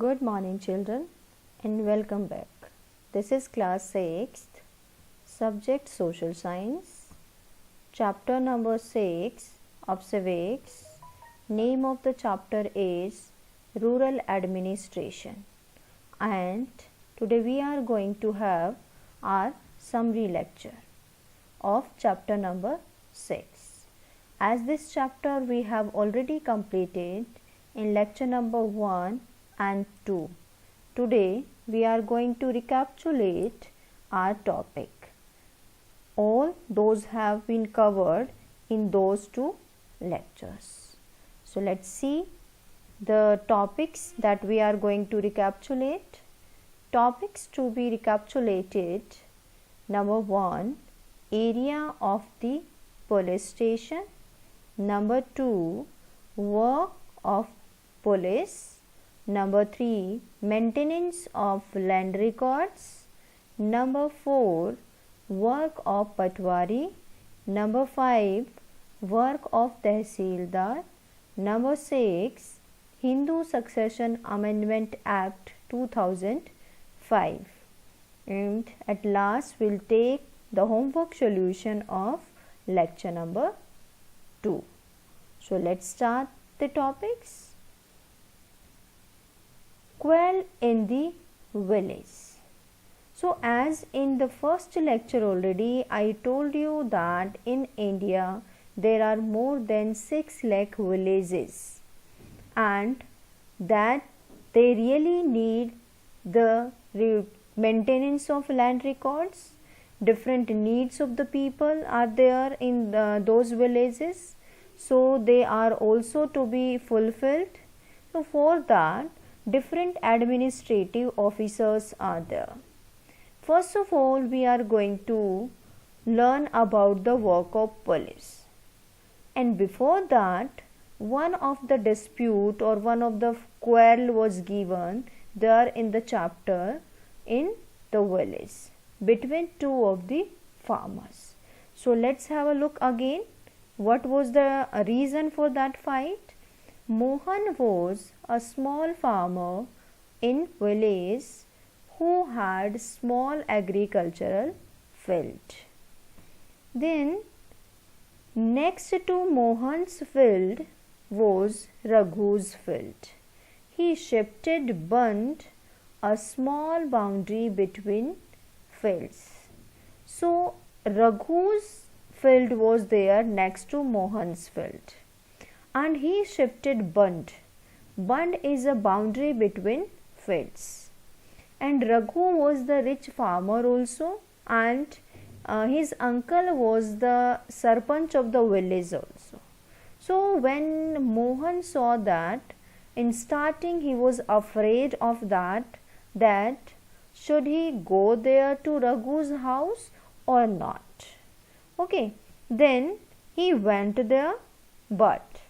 Good morning children and welcome back. This is class 6th, subject social science, chapter number 6 of civics. Name of the chapter is rural administration, and today we are going to have our summary lecture of chapter number 6. As this chapter we have already completed in lecture number 1 and 2. Today we are going to recapitulate our topic. All those have been covered in those two lectures. So let's see the topics that we are going to recapitulate. Topics to be recapitulated: number 1, area of the police station. Number 2, work of police. Number 3, maintenance of land records. Number 4, work of patwari. Number 5, work of tehsildar. Number 6, Hindu Succession Amendment Act 2005. And at last we'll take the homework solution of lecture number 2. So let's start the topics. Quail in the village. So as in the first lecture already I told you that in India there are more than 6 lakh villages and that they really need the maintenance of land records. Different needs of the people are there in those villages, so they are also to be fulfilled. So for that different administrative officers are there. First of all, we are going to learn about the work of police, and before that one of the dispute or one of the quarrel was given there in the chapter in the village between two of the farmers. So let's have a look again. What was the reason for that fight? Mohan was a small farmer in village who had small agricultural field. Then next to Mohan's field was Raghu's field. He shifted bunt a small boundary between fields. So Raghu's field was there next to Mohan's field, and he shifted bunt. Bunt is a boundary between fields. And Raghu was the rich farmer also, and his uncle was the sarpanch of the village also. So when Mohan saw that, in starting he was afraid of that should he go there to Raghu's house or not. Okay, then he went there, but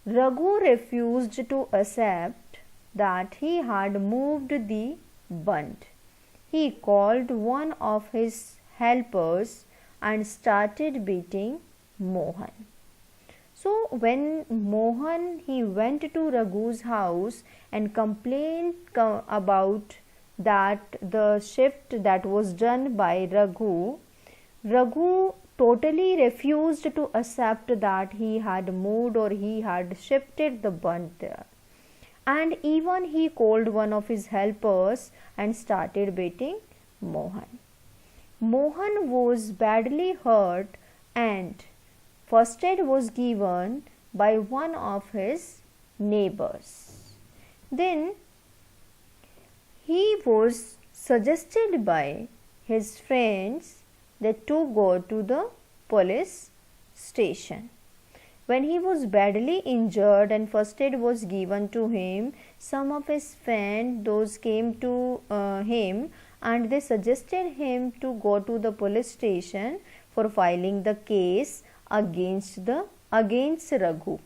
Raghu refused to accept that he had moved the bunt. He called one of his helpers and started beating Mohan. So when Mohan he went to Raghu's house and complained about that the shift that was done by Raghu totally refused to accept that he had moved or he had shifted the bunt there. And even he called one of his helpers and started beating Mohan. Mohan was badly hurt and first aid was given by one of his neighbors. Then he was suggested by his friends that to go to the police station. When he was badly injured and first aid was given to him, some of his friends those came to him and they suggested him to go to the police station for filing the case against Raghu.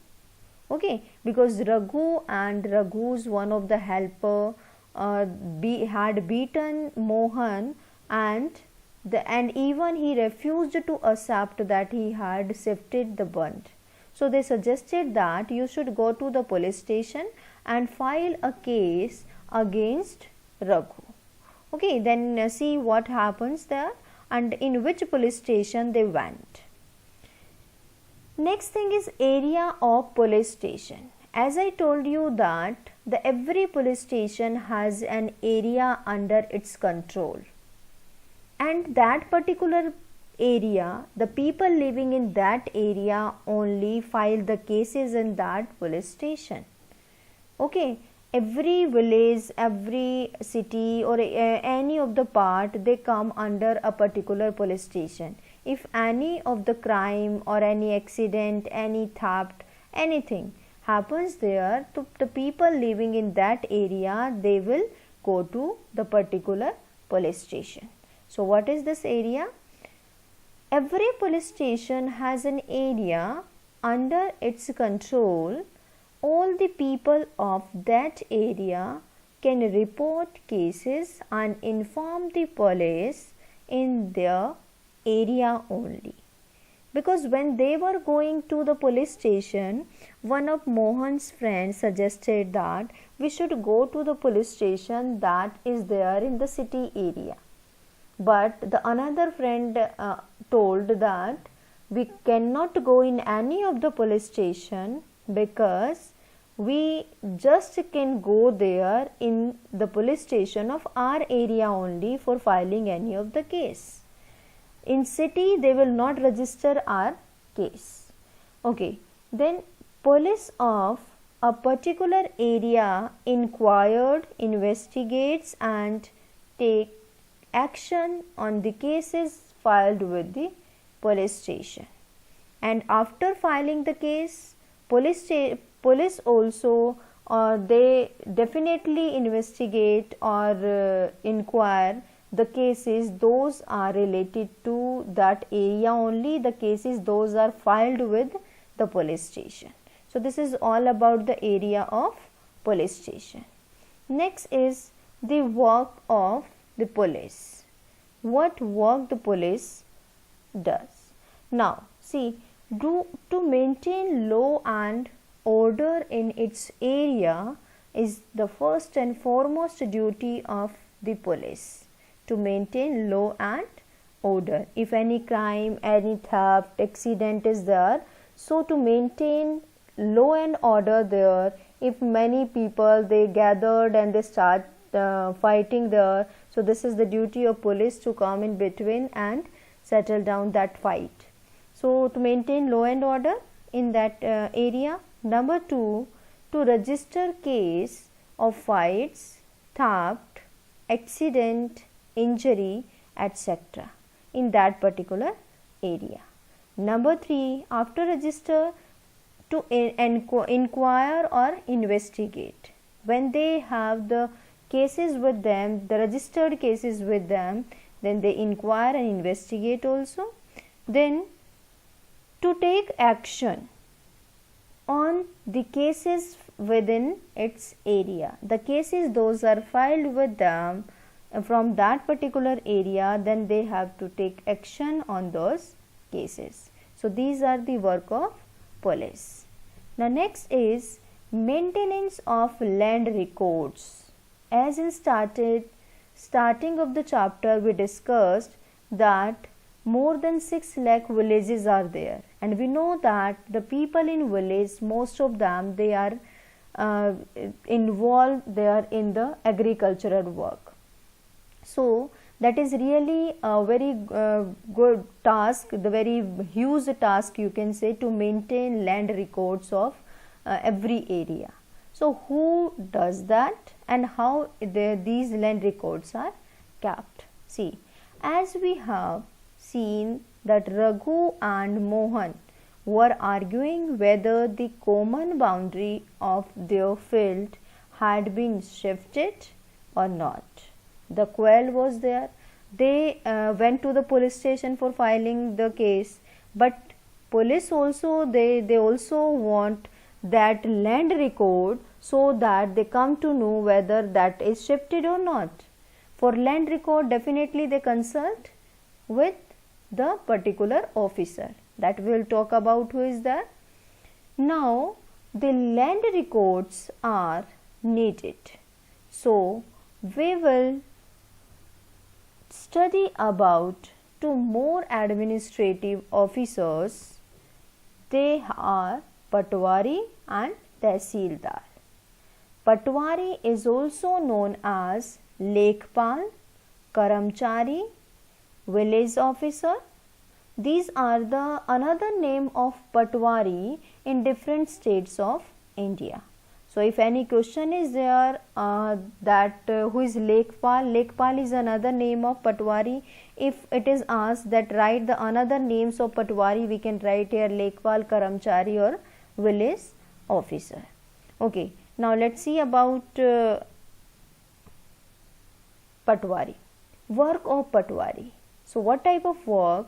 Okay, because Raghu and Raghu's one of the helper had beaten Mohan and even he refused to accept that he had shifted the bunt. So they suggested that you should go to the police station and file a case against Raghu. Okay, then see what happens there and in which police station they went. Next thing is area of police station. As I told you that every police station has an area under its control, and that particular area, the people living in that area only file the cases in that police station. Okay, every village, every city or any of the part, they come under a particular police station. If any of the crime or any accident, any theft, anything happens there, to the people living in that area, they will go to the particular police station. So what is this area? Every police station has an area under its control. All the people of that area can report cases and inform the police in their area only. Because when they were going to the police station, one of Mohan's friends suggested that we should go to the police station that is there in the city area. But the another friend told that we cannot go in any of the police station because we just can go there in the police station of our area only for filing any of the case. In city they will not register our case. Okay, then police of a particular area inquired, investigates and take action on the cases filed with the police station. And after filing the case, police also they definitely investigate or inquire the cases those are related to that area only, the cases those are filed with the police station. So this is all about the area of police station. Next is the work of the police. What work the police does. Now see, to maintain law and order in its area is the first and foremost duty of the police, to maintain law and order. If any crime, any theft, accident is there, so to maintain law and order there, if many people they gathered and they start fighting there, so this is the duty of police to come in between and settle down that fight. So to maintain law and order in that area. Number 2, to register case of fights, theft, accident, injury, etc. in that particular area. Number 3, after register, to inquire or investigate. When they have the cases with them, the registered cases with them, then they inquire and investigate also. Then to take action on the cases within its area. The cases those are filed with them from that particular area, then they have to take action on those cases. So these are the work of police. Now next is maintenance of land records. As in starting of the chapter, we discussed that more than 6 lakh villages are there, and we know that the people in village, most of them they are involved there in the agricultural work. So that is really a very good task, the very huge task you can say, to maintain land records of every area. So who does that and how these land records are kept? See, as we have seen that Raghu and Mohan were arguing whether the common boundary of their field had been shifted or not. The quarrel was there. They went to the police station for filing the case, but police also they also want that land record so that they come to know whether that is shifted or not. For land record, definitely they consult with the particular officer, that we will talk about who is that. Now the land records are needed. So we will study about two more administrative officers. They are Patwari and Tehsildar. Patwari is also known as Lekhpal, Karamchari, village officer. These are the another name of Patwari in different states of India. So if any question is there that who is Lekhpal, Lekhpal is another name of Patwari. If it is asked that write the another names of Patwari, we can write here Lekhpal, Karamchari or village officer. Okay, now let's see about Patwari. Work of Patwari. So what type of work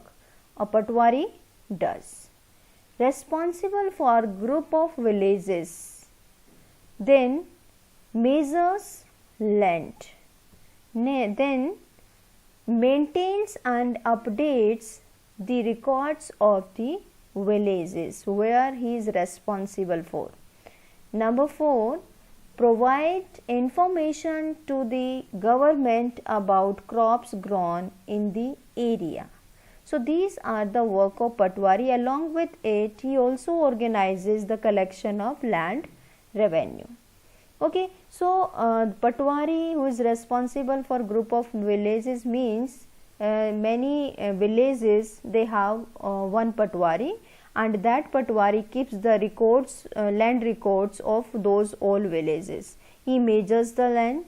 a Patwari does? Responsible for group of villages, then measures land, then maintains and updates the records of the villages where he is responsible for. Number 4, provide information to the government about crops grown in the area. So these are the work of Patwari. Along with it, he also organizes the collection of land revenue. Okay, so Patwari, who is responsible for group of villages, means many villages they have one Patwari, and that Patwari keeps the records, land records of those all villages. He measures the land,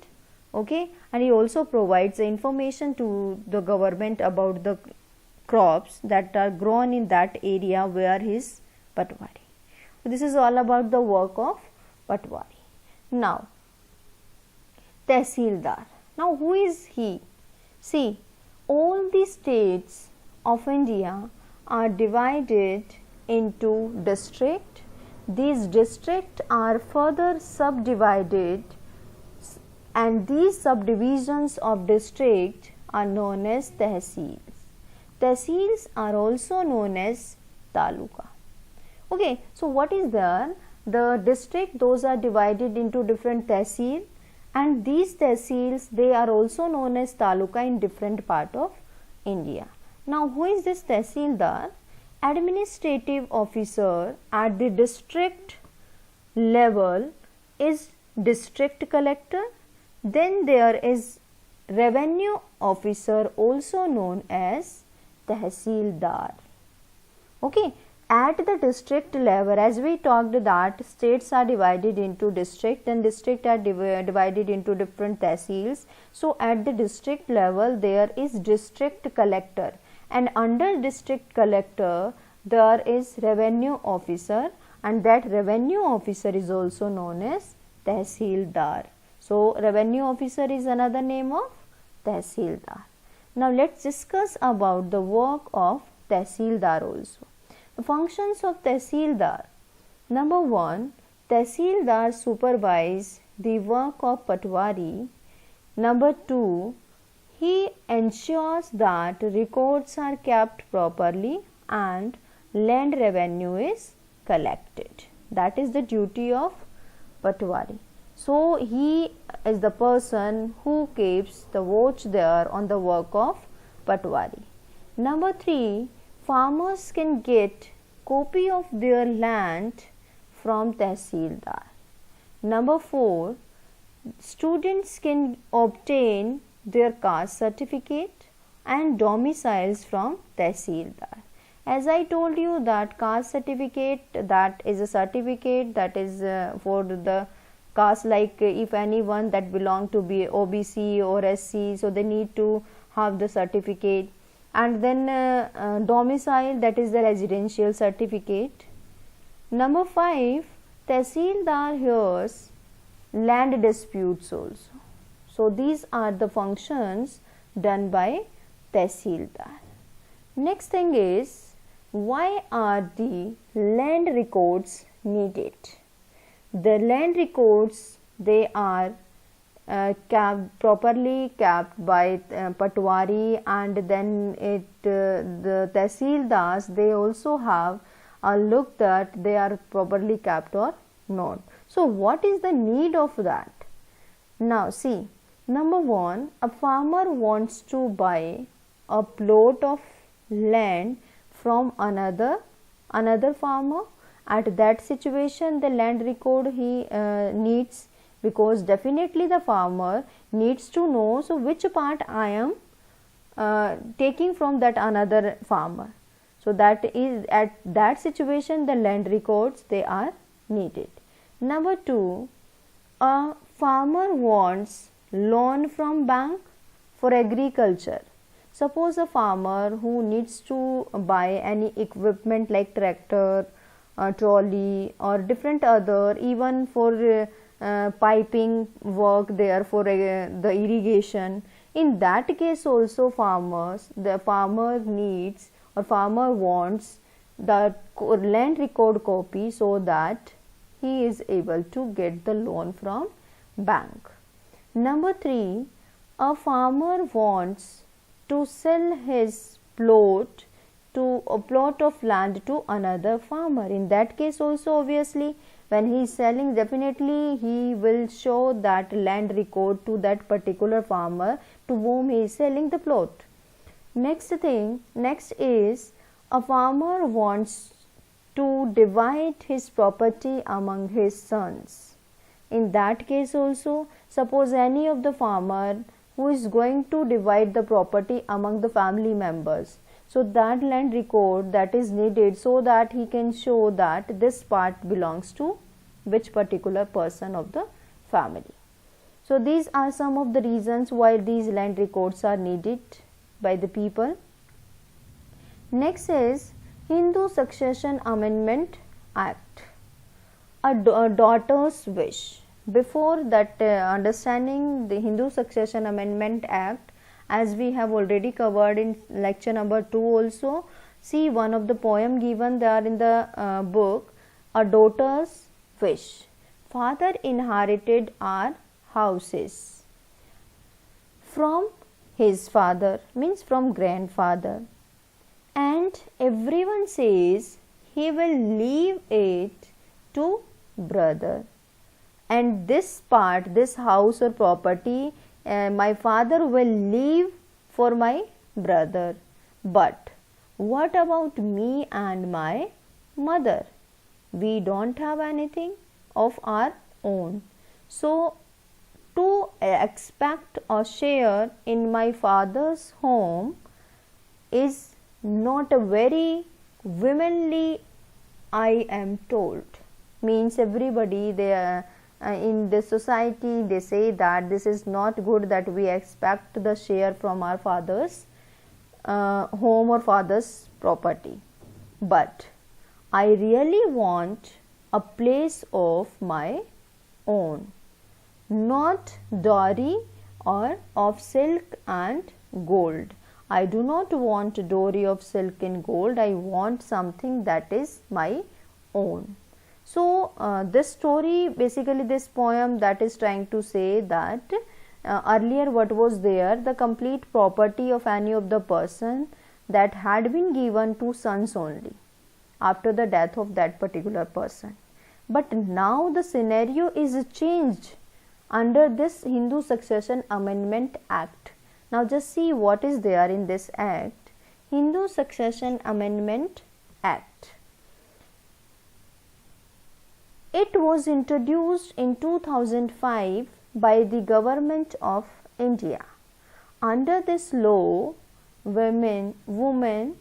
okay, and he also provides the information to the government about the crops that are grown in that area where he is Patwari. So this is all about the work of Patwari. Now, Tehsildar. Now, who is he? See, all the states of India are divided into district. These districts are further subdivided, and these subdivisions of district are known as tehsils. Tehsils are also known as taluka. Okay, so what is there? The district, those are divided into different tehsil, and these tehsils, they are also known as taluka in different part of India. Now, who is this Tehsildar? Administrative officer at the district level is district collector. Then there is revenue officer, also known as Tehsildar. Okay, at the district level, as we talked that states are divided into district and district are divided into different tehsils. So at the district level there is district collector, and under district collector there is revenue officer, and that revenue officer is also known as Tehsildar. So revenue officer is another name of Tehsildar. Now let's discuss about the work of Tehsildar also. The functions of Tehsildar. Number 1, Tehsildar supervise the work of Patwari. Number 2, he ensures that records are kept properly and land revenue is collected. That is the duty of Patwari. So he is the person who keeps the watch there on the work of Patwari. Number 3, farmers can get copy of their land from Tehsildar. Number 4, students can obtain their caste certificate and domiciles from Tehsildar. As I told you that caste certificate, that is a certificate that is for the caste, like if anyone that belong to be OBC or SC, so they need to have the certificate. And then domicile, that is the residential certificate. Number 5, Tehsildar hears land disputes also. So these are the functions done by Tehsildar. Next thing is, why are the land records needed? The land records, they are properly kept by Patwari, and then the Tehsildars, they also have a look that they are properly kept or not. So what is the need of that? Now see, number one, a farmer wants to buy a plot of land from another farmer. At that situation, the land record he needs, because definitely the farmer needs to know, so which part I am taking from that another farmer. So that is, at that situation, the land records, they are needed. Number two, a farmer wants loan from bank for agriculture. Suppose a farmer who needs to buy any equipment like tractor, trolley, or different other, even for piping work there, for the irrigation. In that case also, the farmer needs, or farmer wants the land record copy, so that he is able to get the loan from bank. Number three, a farmer wants to sell his plot of land to another farmer. In that case also, obviously, when he is selling, definitely he will show that land record to that particular farmer to whom he is selling the plot. Next is, a farmer wants to divide his property among his sons. In that case also, suppose any of the farmer who is going to divide the property among the family members, so that land record that is needed, so that he can show that this part belongs to which particular person of the family. So these are some of the reasons why these land records are needed by the people. Next is Hindu Succession Amendment Act, a daughter's wish. Before that, understanding the Hindu Succession Amendment Act, as we have already covered in lecture number 2 also, see one of the poem given there in the book, a daughter's wish. Father inherited our houses from his father, means from grandfather, and everyone says he will leave it to brother, and this part, this house or property, my father will leave for my brother. But what about me and my mother? We don't have anything of our own. So to expect a share in my father's home is not a very womanly, I am told. Means everybody, they in the society, they say that this is not good, that we expect the share from our father's home or father's property. But I really want a place of my own, not dowry or of silk and gold. I do not want dowry of silk and gold. I want something that is my own. So this story, basically this poem, that is trying to say that earlier what was there, the complete property of any of the person, that had been given to sons only after the death of that particular person. But now the scenario is changed under this Hindu Succession Amendment Act. Now just see what is there in this act. Hindu Succession Amendment Act. It was introduced in 2005 by the Government of India. Under this law, women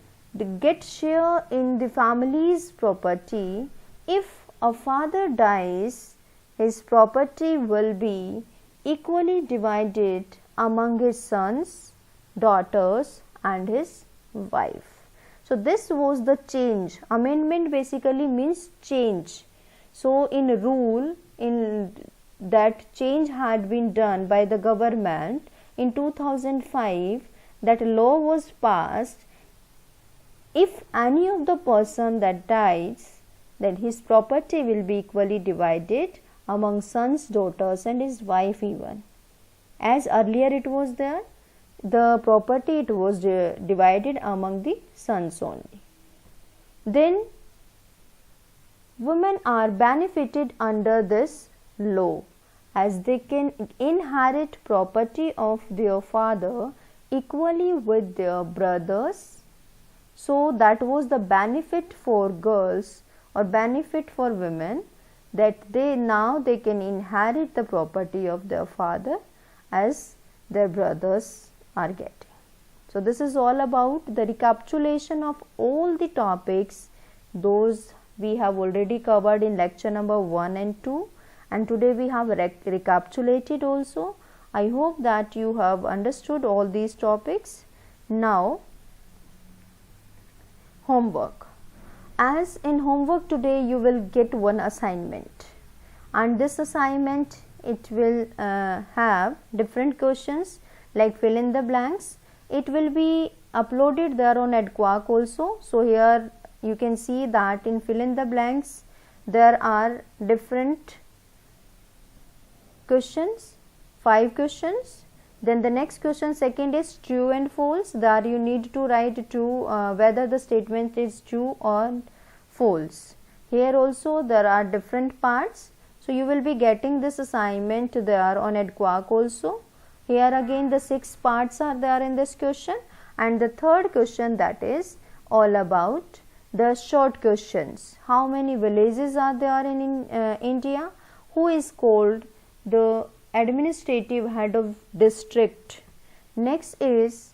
get share in the family's property. If a father dies, his property will be equally divided among his sons, daughters, and his wife. So this was the change. Amendment basically means change. So in rule, in that change had been done by the government in 2005, that law was passed. If any of the person that dies, then his property will be equally divided among sons, daughters, and his wife even. As earlier it was there, the property it was divided among the sons only. Then women are benefited under this law. as they can inherit property of their father equally with their brothers. So that was the benefit for girls or benefit for women, that they can inherit the property of their father as their brothers are getting. So this is all about the recapitulation of all the topics those we have already covered in lecture number 1 and 2, and today we have recapitulated also. I hope that you have understood all these topics. Now homework. As in homework today you will get one assignment, and this assignment it will have different questions like fill in the blanks. It will be uploaded there on EdQuark also. So here you can see that in fill in the blanks there are different questions, 5 questions. Then the next question, second, is true and false. There you need to write true, whether the statement is true or false. Here also there are different parts. So you will be getting this assignment there on EdQuark also. Here again the 6 parts are there in this question, and the third question, that is all about the short questions. How many villages are there in India? Who is called the administrative head of district? Next is,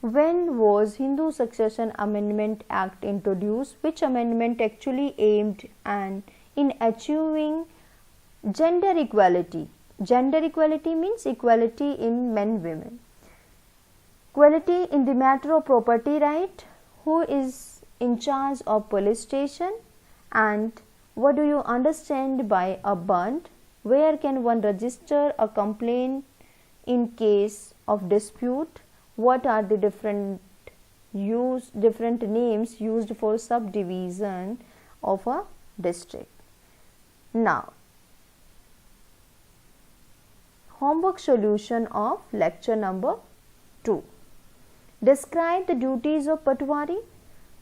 when was Hindu Succession Amendment Act introduced? Which amendment actually aimed in achieving gender equality? Gender equality means equality in men women. Equality in the matter of property right. Who is in charge of police station? And what do you understand by a bond? Where can one register a complaint in case of dispute? What are the different names used for subdivision of a district? Now, homework solution of lecture number 2. Describe the duties of Patwari.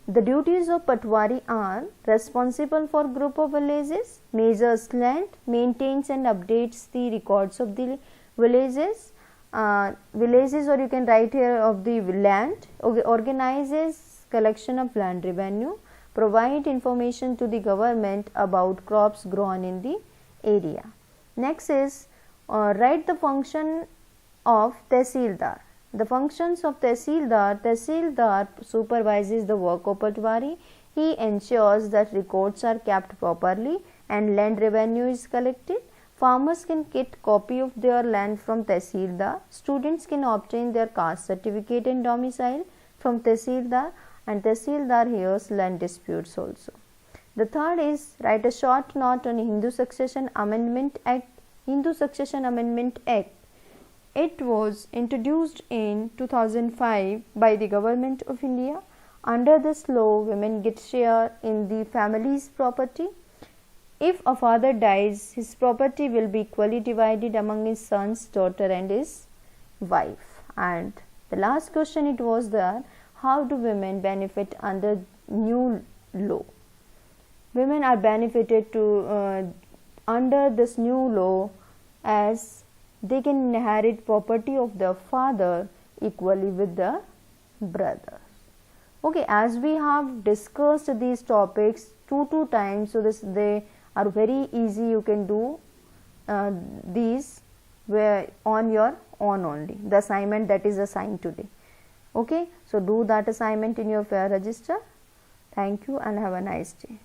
The duties of Patwari are responsible for group of villages, measures land, maintains and updates the records of the villages, or you can write here of the land, organizes collection of land revenue, provide information to the government about crops grown in the area. Next is write the function of Tehsildar. The functions of Tehsildar supervises the work of Patwari. He ensures that records are kept properly and land revenue is collected. Farmers can get copy of their land from Tehsildar. Students can obtain their caste certificate and domicile from Tehsildar, and Tehsildar hears land disputes also. The third is write a short note on Hindu Succession Amendment Act. Hindu Succession Amendment Act. It was introduced in 2005 by the Government of India. Under this law, women get share in the family's property. If a father dies, his property will be equally divided among his sons, daughter and his wife. And the last question it was there, how do women benefit under new law? Women are benefited under this new law as they can inherit property of their father equally with their brothers. Okay, as we have discussed these topics two times, so they are very easy. You can do these on your own only, the assignment that is assigned today. Okay, so do that assignment in your fair register. Thank you and have a nice day.